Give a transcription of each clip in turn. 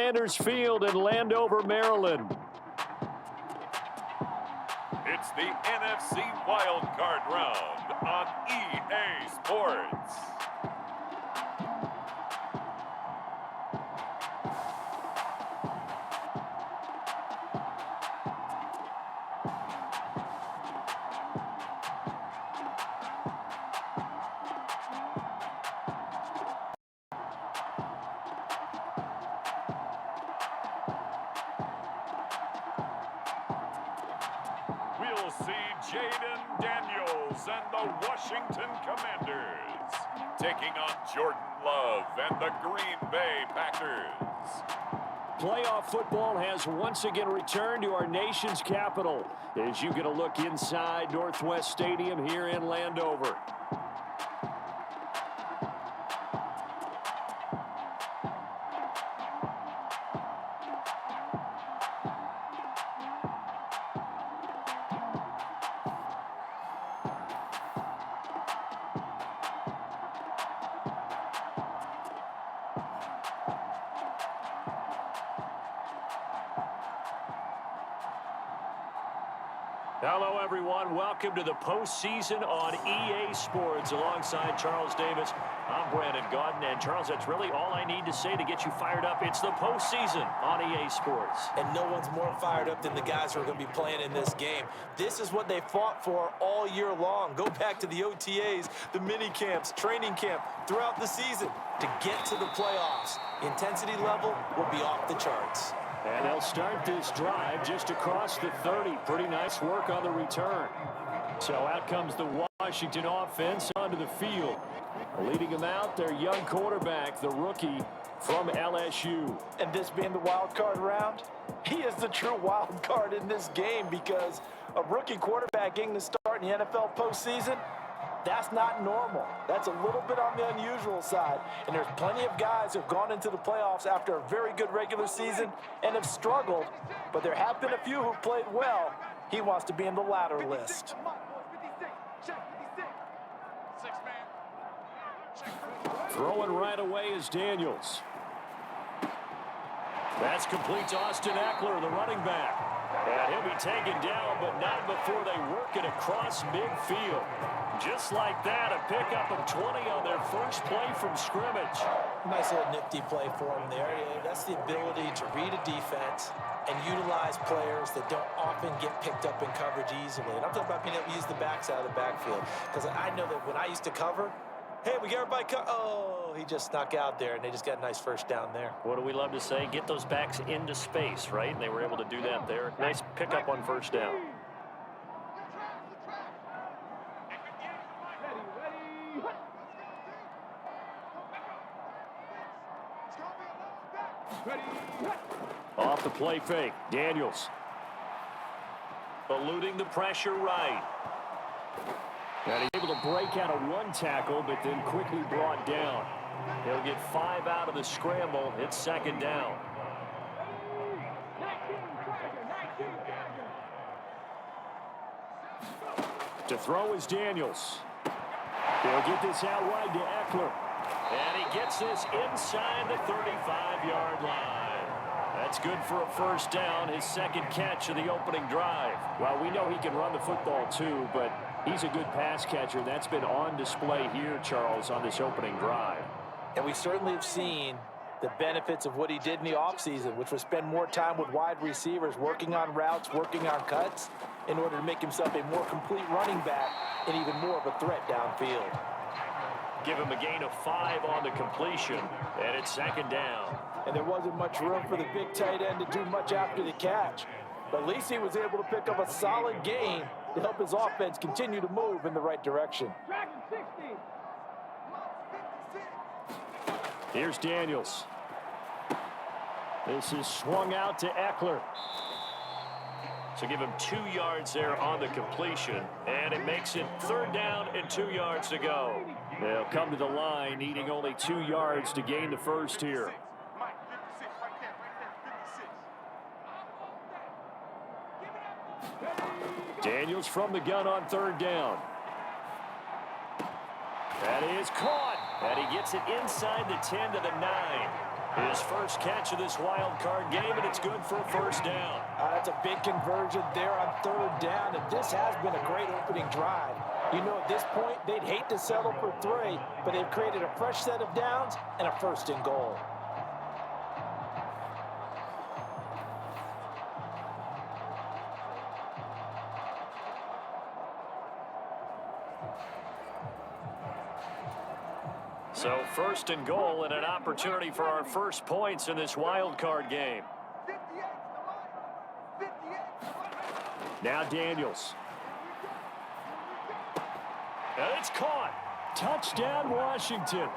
Sanders Field in Landover, Maryland. It's the NFC Wild Card Round on EA Sports. We'll see Jaden Daniels and the Washington Commanders taking on Jordan Love and the Green Bay Packers. Playoff football has once again returned to our nation's capital as you get a look inside Northwest Stadium here in Landover. Hello, everyone. Welcome to the postseason on EA Sports. Alongside Charles Davis, I'm Brandon Gaudin. And, Charles, that's really all I need to say to get you fired up. It's the postseason on EA Sports. And no one's more fired up than the guys who are going to be playing in this game. This is what they fought for all year long. Go back to the OTAs, the mini camps, training camp, throughout the season to get to the playoffs. The intensity level will be off the charts. And they'll start this drive just across the 30. Pretty nice work on the return. So out comes the Washington offense onto the field. Leading them out, their young quarterback, the rookie from LSU. And this being the wild card round, he is the true wild card in this game because a rookie quarterback getting the start in the NFL postseason, that's not normal. That's a little bit on the unusual side. And there's plenty of guys who have gone into the playoffs after a very good regular season and have struggled. But there have been a few who played well. He wants to be in the latter list. Throwing right away is Daniels. That's complete to Austin Eckler, the running back. And he'll be taken down, but not before they work it across midfield. Just like that, a pickup of 20 on their first play from scrimmage. Nice little nifty play for him there. That's the ability to read a defense and utilize players that don't often get picked up in coverage easily. And I'm talking about being able to use the backs out of the backfield. Because I know that when I used to cover, hey, we got everybody oh, he just snuck out there, and they just got a nice first down there. What do we love to say? Get those backs into space, right? And they were able to do that there. Nice pickup on first down. Off the play fake, Daniels. Eluding the pressure right. And he's able to break out of one tackle, but then quickly brought down. He'll get 5 out of the scramble. It's second down. To throw is Daniels. He'll get this out wide to Eckler. And he gets this inside the 35-yard line. That's good for a first down, his second catch of the opening drive. Well, we know he can run the football too, but he's a good pass catcher. That's been on display here, Charles, on this opening drive. And we certainly have seen the benefits of what he did in the offseason, which was spend more time with wide receivers, working on routes, working on cuts, in order to make himself a more complete running back and even more of a threat downfield. Give him a gain of 5 on the completion, and it's second down. And there wasn't much room for the big tight end to do much after the catch. But at least he was able to pick up a solid gain to help his offense continue to move in the right direction. Here's Daniels. This is swung out to Eckler. So give him 2 yards there on the completion, and it makes it third down and 2 yards to go. They'll come to the line, needing only 2 yards to gain the first here. Daniels from the gun on third down. That is caught, and he gets it inside the 10 to the 9. His first catch of this wild card game, and it's good for a first down. That's a big conversion there on third down, and this has been a great opening drive. You know, at this point, they'd hate to settle for 3, but they've created a fresh set of downs and a first and goal. So first and goal and an opportunity for our first points in this wild card game. Now Daniels. And it's caught. Touchdown, Washington.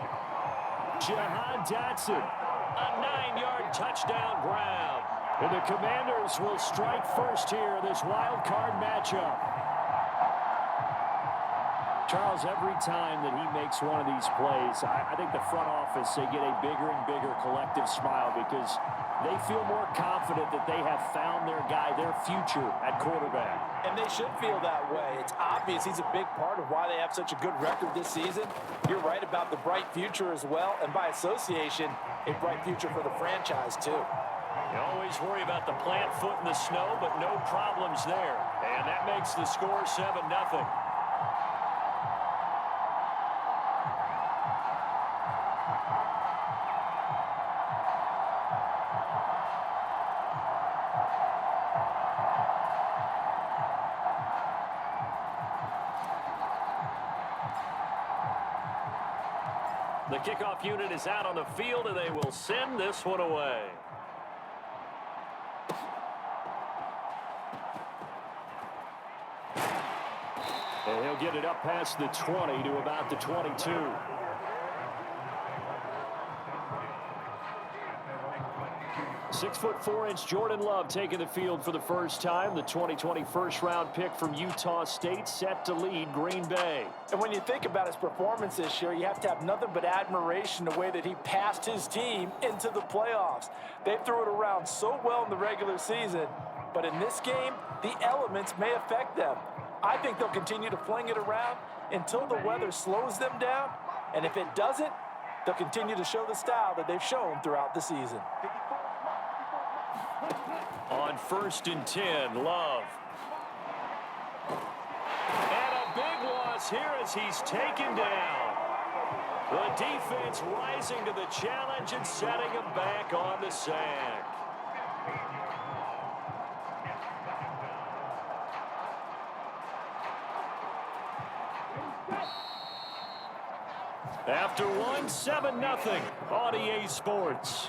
Jahan Dotson. A 9-yard touchdown grab. And the Commanders will strike first here in this wild card matchup. Charles, every time that he makes one of these plays, I think the front office, they get a bigger and bigger collective smile because they feel more confident that they have found their guy, their future at quarterback. And they should feel that way. It's obvious he's a big part of why they have such a good record this season. You're right about the bright future as well, and by association, a bright future for the franchise too. You always worry about the plant foot in the snow, but no problems there. And that makes the score 7-0. The kickoff unit is out on the field, and they will send this one away. And he'll get it up past the 20 to about the 22. .4" Jordan Love taking the field for the first time. The 2020 first-round pick from Utah State set to lead Green Bay. And when you think about his performance this year, you have to have nothing but admiration the way that he passed his team into the playoffs. They threw it around so well in the regular season, but in this game, the elements may affect them. I think they'll continue to fling it around until the weather slows them down, and if it doesn't, they'll continue to show the style that they've shown throughout the season. On 1st and 10, Love. And a big loss here as he's taken down. The defense rising to the challenge and setting him back on the sack. After one, 7-0 on EA Sports.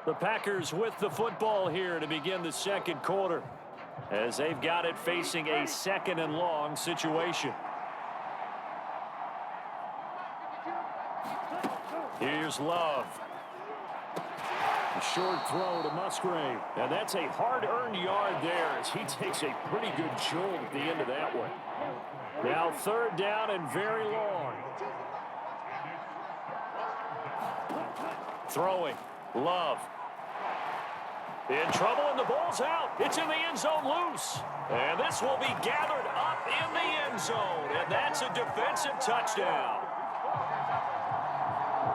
The Packers with the football here to begin the second quarter as they've got it facing a 2nd and long situation. Here's Love. A short throw to Musgrave. And that's a hard-earned yard there as he takes a pretty good jolt at the end of that one. Now 3rd down and very long. Throwing. Love. In trouble, and the ball's out. It's in the end zone loose. And this will be gathered up in the end zone. And that's a defensive touchdown.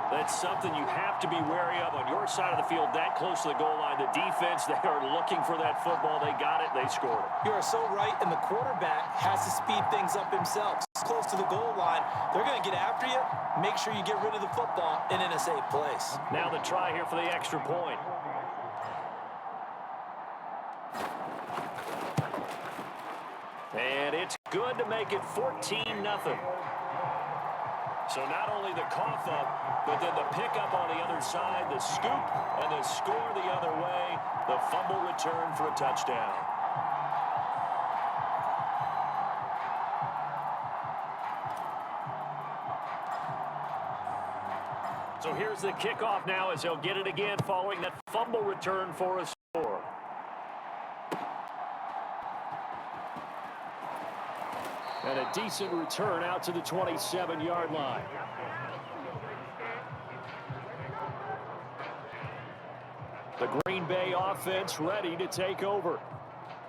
That's something you have to be wary of on your side of the field, that close to the goal line. The defense, they are looking for that football. They got it. They scored it. You are so right, and the quarterback has to speed things up himself. Close to the goal line, they're going to get after you. Make sure you get rid of the football and in a safe place. Now the try here for the extra point. And it's good to make it 14-0. So not only the cough up, but then the pickup on the other side, the scoop, and the score the other way, the fumble return for a touchdown. So here's the kickoff now as they'll get it again following that fumble return for a score. And a decent return out to the 27-yard line. The Green Bay offense ready to take over.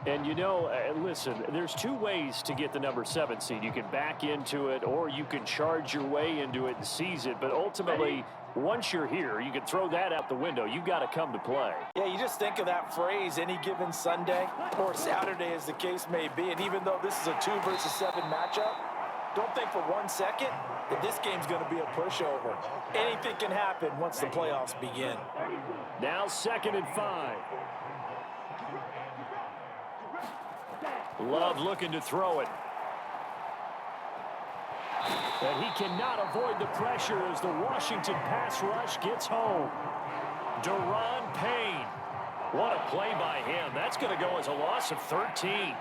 And, you know, listen, there's two ways to get the number 7 seed. You can back into it or you can charge your way into it and seize it. But ultimately, once you're here, you can throw that out the window. You've got to come to play. Yeah, you just think of that phrase, any given Sunday or Saturday as the case may be. And even though this is a 2 versus 7 matchup, don't think for 1 second that this game's going to be a pushover. Anything can happen once the playoffs begin. Now 2nd and 5. Love looking to throw it. And he cannot avoid the pressure as the Washington pass rush gets home. Deron Payne. What a play by him. That's going to go as a loss of 13.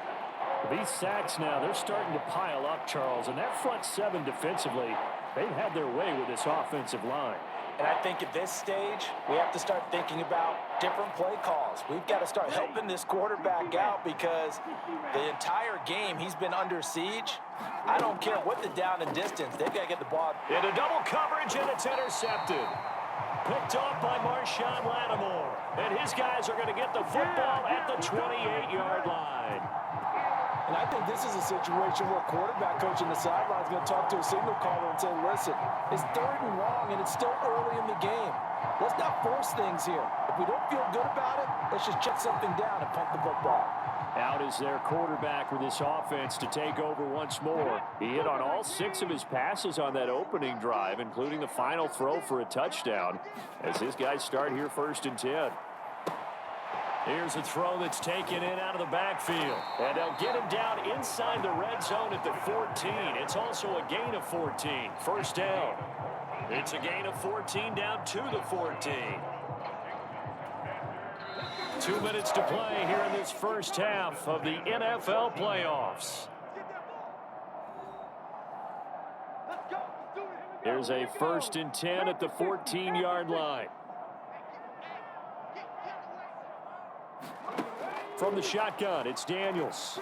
These sacks now, they're starting to pile up, Charles. And that front 7 defensively, they've had their way with this offensive line. And I think at this stage, we have to start thinking about different play calls. We've got to start helping this quarterback out because the entire game he's been under siege. I don't care what the down and distance. They've got to get the ball. Into double coverage, and it's intercepted. Picked off by Marshawn Lattimore. And his guys are going to get the football at the 28-yard line. And I think this is a situation where quarterback coach in the sideline is going to talk to a signal caller and say, listen, it's 3rd and long, and it's still early in the game. Let's not force things here. If we don't feel good about it, let's just check something down and punt the football. Out is their quarterback with this offense to take over once more. He hit on all 6 of his passes on that opening drive, including the final throw for a touchdown, as his guys start here 1st and 10. Here's a throw that's taken in out of the backfield. And they'll get him down inside the red zone at the 14. It's also a gain of 14. 1st down. It's a gain of 14 down to the 14. 2 minutes to play here in this first half of the NFL playoffs. Here's a 1st and 10 at the 14-yard line. From the shotgun, it's Daniels.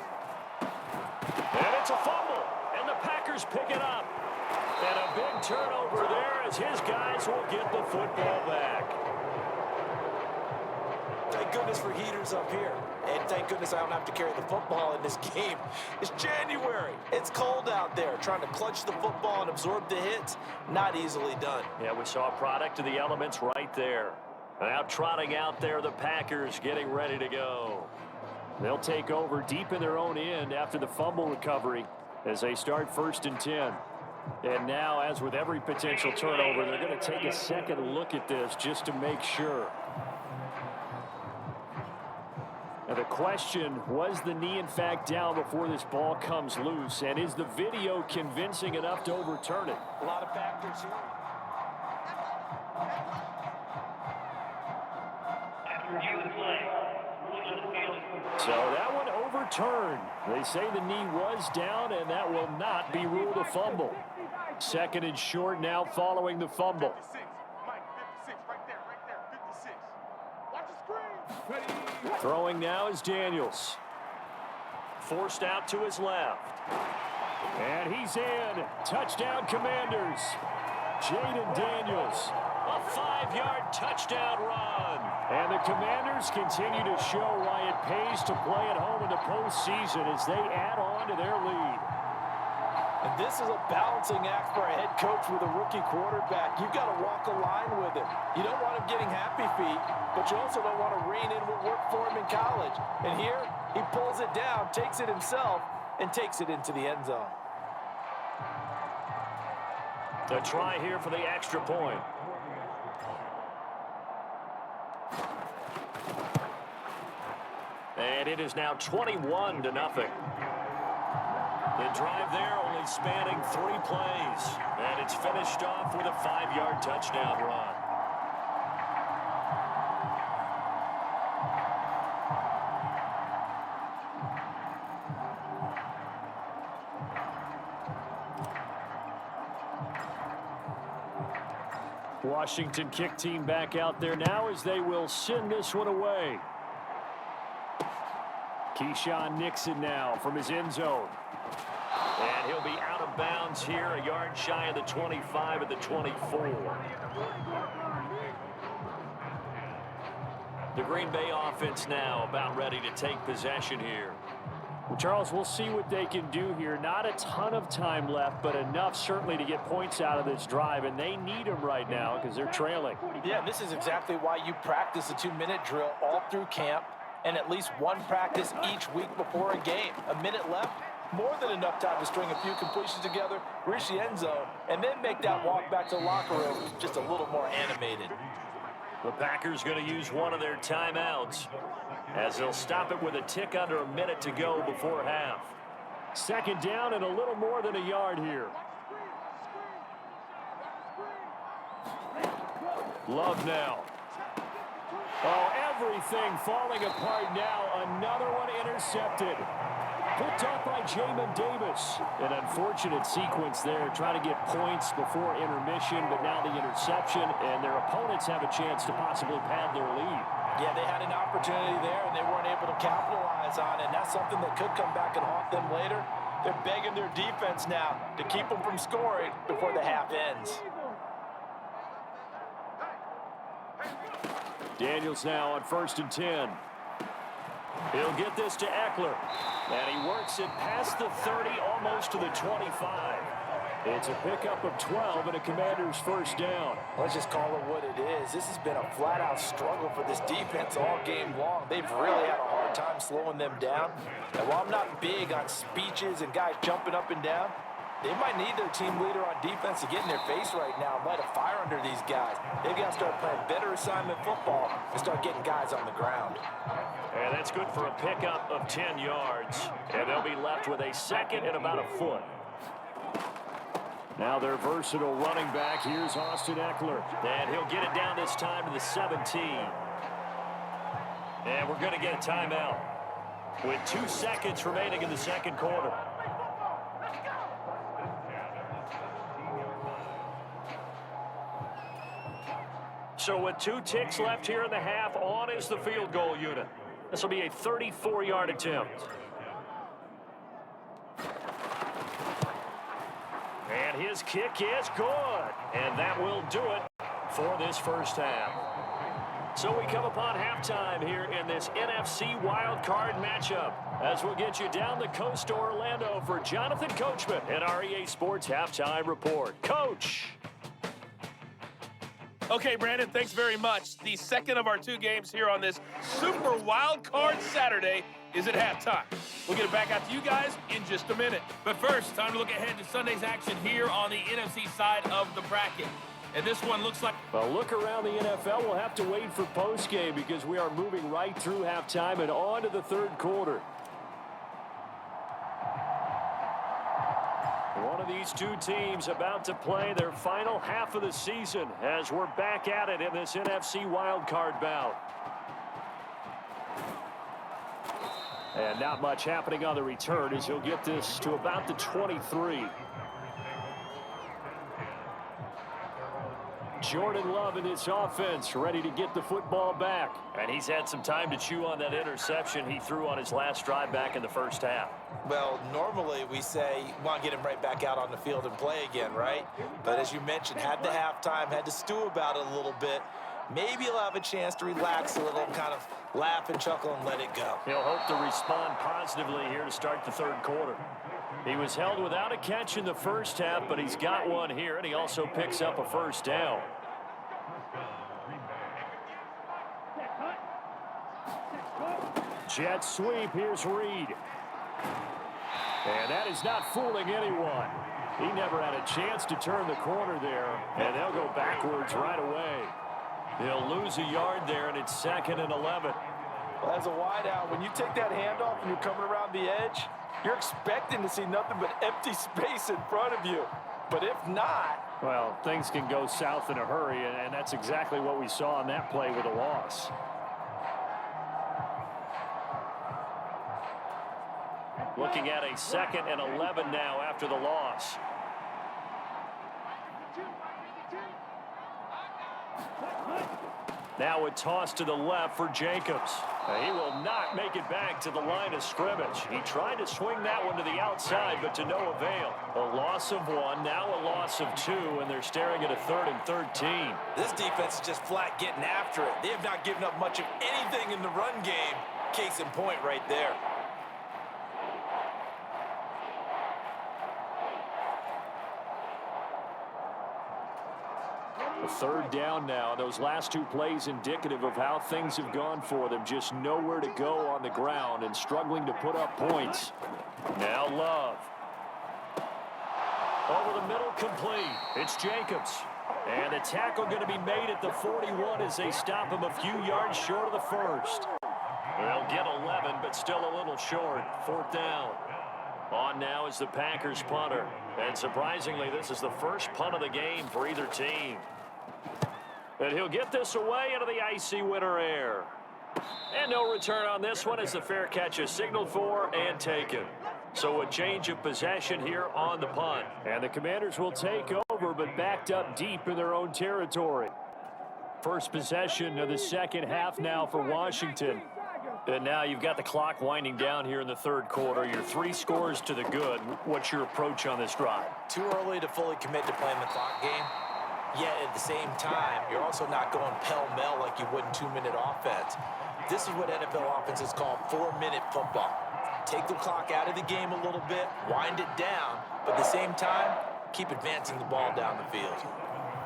And it's a fumble, and the Packers pick it up. And a big turnover there as his guys will get the football back. Thank goodness for heaters up here. And thank goodness I don't have to carry the football in this game. It's January. It's cold out there. Trying to clutch the football and absorb the hits, not easily done. Yeah, we saw a product of the elements right there. Now trotting out there, the Packers getting ready to go. They'll take over deep in their own end after the fumble recovery as they start 1st and 10. And now, as with every potential turnover, they're going to take a second look at this just to make sure. Now the question, was the knee in fact down before this ball comes loose? And is the video convincing enough to overturn it? A lot of factors here. So that one overturned. They say the knee was down, and that will not be ruled a fumble. 2nd and short now following the fumble. 56. Mike, 56. Right there. 56. Watch the screen. Throwing now is Daniels. Forced out to his left. And he's in. Touchdown, Commanders. Jaden Daniels. A 5-yard touchdown run. And the Commanders continue to show why it pays to play at home in the postseason as they add on to their lead. And this is a balancing act for a head coach with a rookie quarterback. You've got to walk a line with him. You don't want him getting happy feet, but you also don't want to rein in what worked for him in college. And here, he pulls it down, takes it himself, and takes it into the end zone. A try here for the extra point. And it is now 21-0. The drive there only spanning 3 plays. And it's finished off with a 5-yard touchdown run. Washington kick team back out there now as they will send this one away. Keyshawn Nixon now from his end zone. And he'll be out of bounds here, a yard shy of the 25 at the 24. The Green Bay offense now about ready to take possession here. Well, Charles, we'll see what they can do here. Not a ton of time left, but enough certainly to get points out of this drive, and they need them right now because they're trailing. Yeah, this is exactly why you practice a 2-minute drill all through camp and at least one practice each week before a game. A minute left, more than enough time to string a few completions together, reach the end zone, and then make that walk back to the locker room just a little more animated. The Packers going to use one of their timeouts as they'll stop it with a tick under a minute to go before half. Second down and a little more than a yard here. Love now. Oh, everything falling apart now. Another one intercepted. Picked off by Jamin Davis. An unfortunate sequence there, trying to get points before intermission, but now the interception, and their opponents have a chance to possibly pad their lead. Yeah, they had an opportunity there, and they weren't able to capitalize on it, and that's something that could come back and haunt them later. They're begging their defense now to keep them from scoring before the half ends. Daniels now on 1st and 10. He'll get this to Eckler. And he works it past the 30, almost to the 25. It's a pickup of 12 and a Commander's first down. Let's just call it what it is. This has been a flat-out struggle for this defense all game long. They've really had a hard time slowing them down. And while I'm not big on speeches and guys jumping up and down, they might need their team leader on defense to get in their face right now and light a fire under these guys. They've got to start playing better assignment football and start getting guys on the ground. And that's good for a pickup of 10 yards. And they'll be left with a second and about a foot. Now their versatile running back. Here's Austin Eckler. And he'll get it down this time to the 17. And we're going to get a timeout with 2 seconds remaining in the second quarter. So with 2 ticks left here in the half, on is the field goal unit. This will be a 34-yard attempt. And his kick is good. And that will do it for this first half. So we come upon halftime here in this NFC wildcard matchup as we'll get you down the coast to Orlando for Jonathan Coachman and our EA Sports Halftime Report. Coach! Okay, Brandon, thanks very much. The second of our 2 games here on this Super Wild Card Saturday is at halftime. We'll get it back out to you guys in just a minute. But first, time to look ahead to Sunday's action here on the NFC side of the bracket. And this one looks like... Well, look around the NFL. We'll have to wait for postgame because we are moving right through halftime and on to the third quarter. One of these 2 teams about to play their final half of the season as we're back at it in this NFC wildcard bout. And not much happening on the return as he'll get this to about the 23. Jordan Love in this offense, ready to get the football back. And he's had some time to chew on that interception he threw on his last drive back in the first half. Well, normally we say you want to get him right back out on the field and play again, right? But as you mentioned, had the halftime, had to stew about it a little bit. Maybe he'll have a chance to relax a little, kind of laugh and chuckle and let it go. He'll hope to respond positively here to start the third quarter. He was held without a catch in the first half, but he's got one here, and he also picks up a first down. Jet sweep, here's Reed. And that is not fooling anyone. He never had a chance to turn the corner there, and they'll go backwards right away. He'll lose a yard there, and it's 2nd and 11. Well, as a wideout, when you take that handoff and you're coming around the edge, you're expecting to see nothing but empty space in front of you. But if not... Well, things can go south in a hurry, and that's exactly what we saw on that play with a loss. Looking at a 2nd and 11 now after the loss. Now a toss to the left for Jacobs. He will not make it back to the line of scrimmage. He tried to swing that one to the outside, but to no avail. A loss of 1, now a loss of 2, and they're staring at a 3rd and 13. This defense is just flat getting after it. They have not given up much of anything in the run game. Case in point right there. A 3rd down now. Those last 2 plays indicative of how things have gone for them. Just nowhere to go on the ground and struggling to put up points. Now Love. Over the middle, complete. It's Jacobs. And the tackle going to be made at the 41 as they stop him a few yards short of the first. They'll get 11, but still a little short. 4th down. On now is the Packers punter. And surprisingly, this is the first punt of the game for either team. And he'll get this away into the icy winter air. And no return on this one as the fair catch is signaled for and taken. So a change of possession here on the punt. And the Commanders will take over, but backed up deep in their own territory. First possession of the second half now for Washington. And now you've got the clock winding down here in the 3rd quarter. You're 3 scores to the good. What's your approach on this drive? Too early to fully commit to playing the clock game. Yet at the same time, you're also not going pell-mell like you would in 2-minute offense. This is what NFL offenses call 4-minute football. Take the clock out of the game a little bit, wind it down, but at the same time, keep advancing the ball down the field.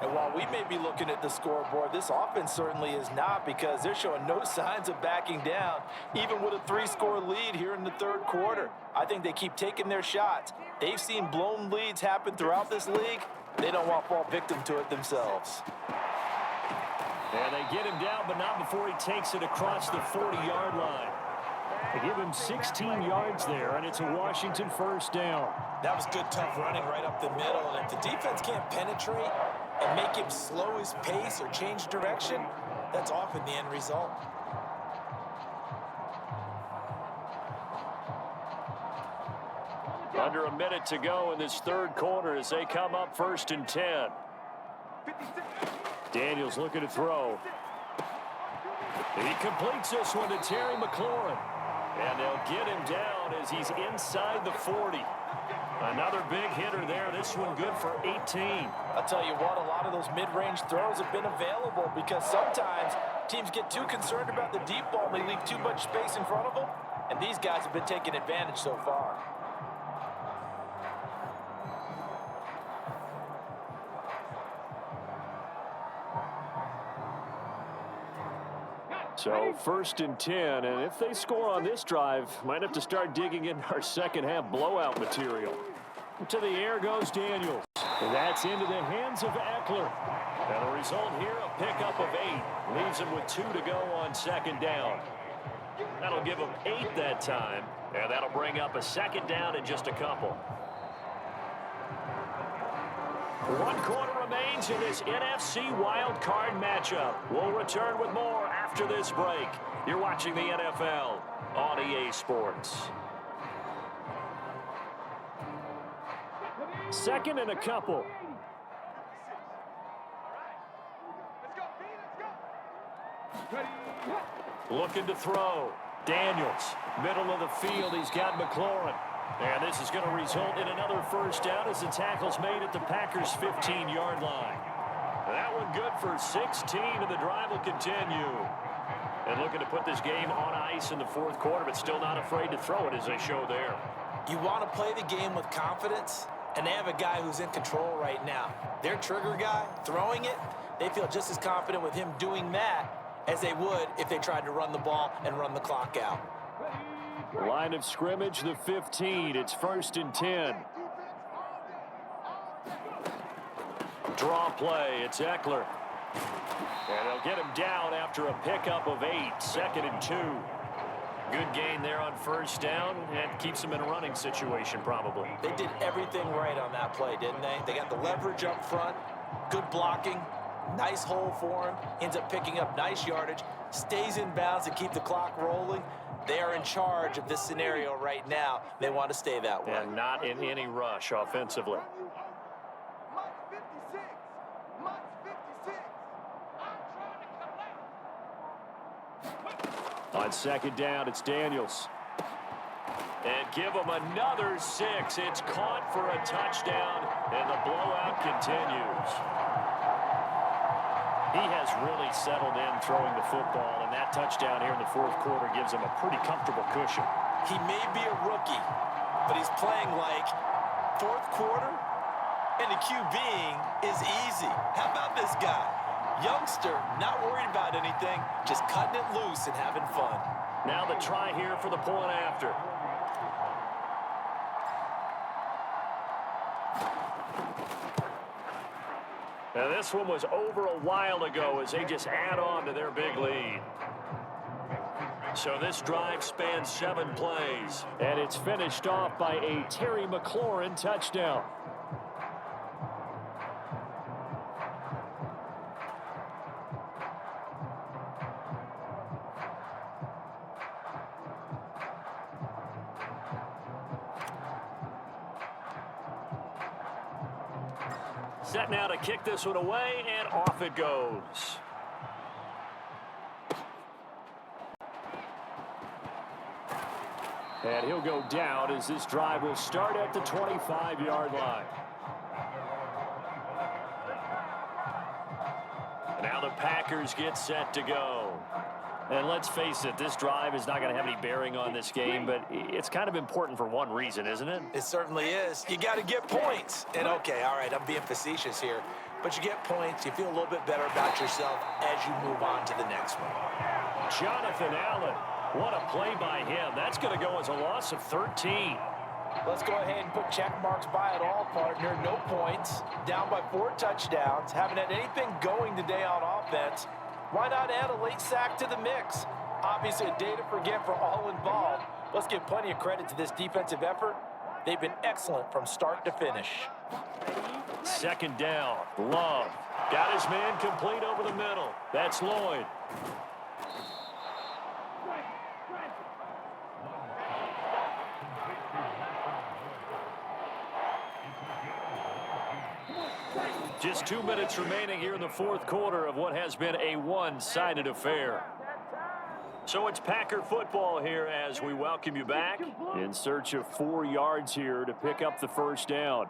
And while we may be looking at the scoreboard, this offense certainly is not, because they're showing no signs of backing down, even with a 3-score lead here in the 3rd quarter. I think they keep taking their shots. They've seen blown leads happen throughout this league. They don't want to fall victim to it themselves. And they get him down, but not before he takes it across the 40-yard line. They give him 16 yards there, and it's a Washington 1st down. That was good, tough running right up the middle. And if the defense can't penetrate and make him slow his pace or change direction, that's often the end result. Under a minute to go in this 3rd quarter as they come up 1st and 10. Daniels looking to throw. He completes this one to Terry McLaurin. And they'll get him down as he's inside the 40. Another big hitter there. This one good for 18. I'll tell you what, a lot of those mid-range throws have been available because sometimes teams get too concerned about the deep ball and they leave too much space in front of them. And these guys have been taking advantage so far. So 1st and 10, and if they score on this drive, might have to start digging in our second half blowout material. To the air goes Daniels. And that's into the hands of Eckler. And the result here, a pickup of 8. Leaves him with 2 to go on 2nd down. That'll give him 8 that time, and that'll bring up a 2nd down in just a couple. 1 quarter remains in this NFC Wild Card matchup. We'll return with more after this break. You're watching the NFL on EA Sports. 2nd and a couple. Looking to throw. Daniels, middle of the field. He's got McLaurin. And this is going to result in another 1st down as the tackle's made at the Packers' 15-yard line. That one good for 16, and the drive will continue. And looking to put this game on ice in the 4th quarter, but still not afraid to throw it as they show there. You want to play the game with confidence, and they have a guy who's in control right now. Their trigger guy, throwing it, they feel just as confident with him doing that as they would if they tried to run the ball and run the clock out. Line of scrimmage, the 15. It's 1st and 10. Draw play. It's Eckler. And they'll get him down after a pickup of 8. 2nd and 2. Good gain there on 1st down, and keeps them in a running situation probably. They did everything right on that play, didn't they? They got the leverage up front, good blocking, nice hole for him, ends up picking up nice yardage, stays in bounds to keep the clock rolling. They are in charge of this scenario right now. They want to stay that way. And not in any rush offensively. On second down, it's Daniels. And give him another 6. It's caught for a touchdown, and the blowout continues. He has really settled in throwing the football, and that touchdown here in the fourth quarter gives him a pretty comfortable cushion. He may be a rookie, but he's playing like fourth quarter, and the QBing is easy. How about this guy? Youngster, not worried about anything, just cutting it loose and having fun. Now the try here for the point after. Now this one was over a while ago as they just add on to their big lead. So this drive spans 7 plays. And it's finished off by a Terry McLaurin touchdown. Set now to kick this one away, and off it goes. And he'll go down as this drive will start at the 25-yard line. Now the Packers get set to go. And let's face it, this drive is not going to have any bearing on this game, but it's kind of important for one reason, isn't it? It certainly is. You got to get points. And okay, all right, I'm being facetious here, but you get points, you feel a little bit better about yourself as you move on to the next one. Jonathan Allen, what a play by him. That's going to go as a loss of 13. Let's go ahead and put check marks by it all, partner. No points, down by 4 touchdowns, haven't had anything going today on offense. Why not add a late sack to the mix? Obviously a day to forget for all involved. Let's give plenty of credit to this defensive effort. They've been excellent from start to finish. Second down, Love. Got his man complete over the middle. That's Lloyd. Just 2 minutes remaining here in the fourth quarter of what has been a one-sided affair. So it's Packer football here as we welcome you back in search of 4 yards here to pick up the first down.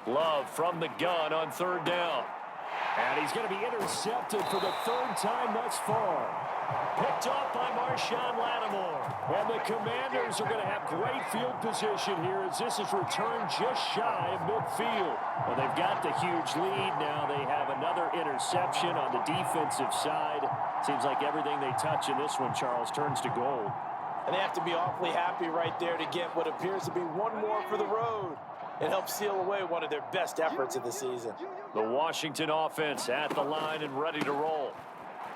Love from the gun on third down. And he's going to be intercepted for the 3rd time thus far. Picked off by Marshawn Lattimore. And the Commanders are going to have great field position here as this is returned just shy of midfield. Well, they've got the huge lead now. They have another interception on the defensive side. Seems like everything they touch in this one, Charles, turns to gold. And they have to be awfully happy right there to get what appears to be one more for the road. It helps seal away one of their best efforts of the season. The Washington offense at the line and ready to roll.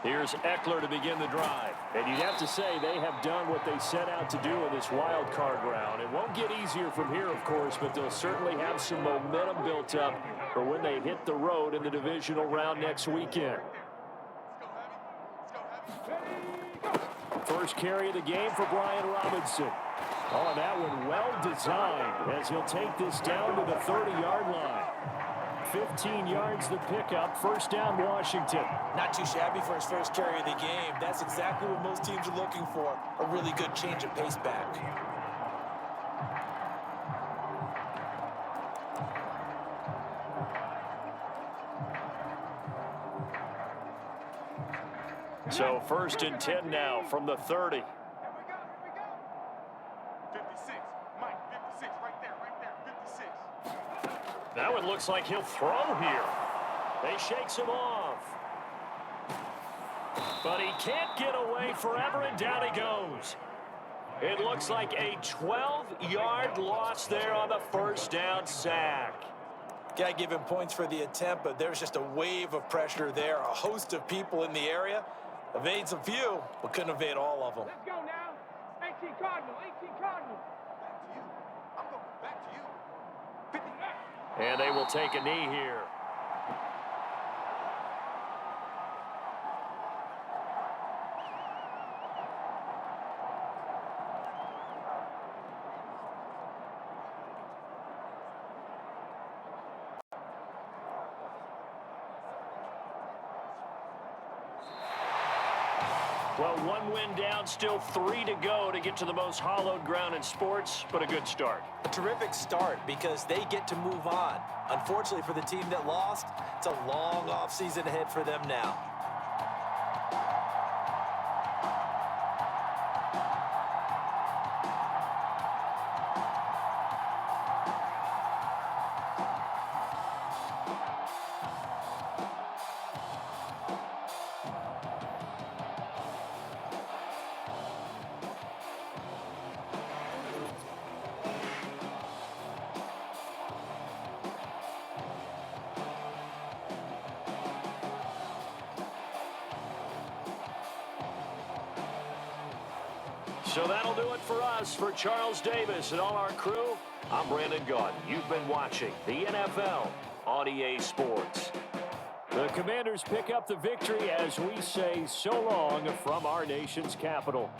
Here's Eckler to begin the drive. And you'd have to say they have done what they set out to do in this wild card round. It won't get easier from here, of course, but they'll certainly have some momentum built up for when they hit the road in the divisional round next weekend. First carry of the game for Brian Robinson. Oh, that one well designed as he'll take this down to the 30-yard line. 15 yards the pickup. First down, Washington. Not too shabby for his first carry of the game. That's exactly what most teams are looking for. A really good change of pace back. So 1st and 10 now from the 30. 56. Mike, 56. Right there, 56. That one looks like he'll throw here. They shakes him off. But he can't get away forever, and down he goes. It looks like a 12-yard loss there on the first down sack. Got to give him points for the attempt, but there's just a wave of pressure there. A host of people in the area. Evades a few, but couldn't evade all of them. Let's go now. 18 Cardinal, 18 Cardinal. Back to you. I'm going back to you. 50. And they will take a knee here. Well, one win down, still 3 to go to get to the most hallowed ground in sports, but a good start. A terrific start because they get to move on. Unfortunately for the team that lost, it's a long offseason ahead for them now. So that'll do it for us. For Charles Davis and all our crew, I'm Brandon Gaudin. You've been watching the NFL on EA Sports. The Commanders pick up the victory as we say so long from our nation's capital.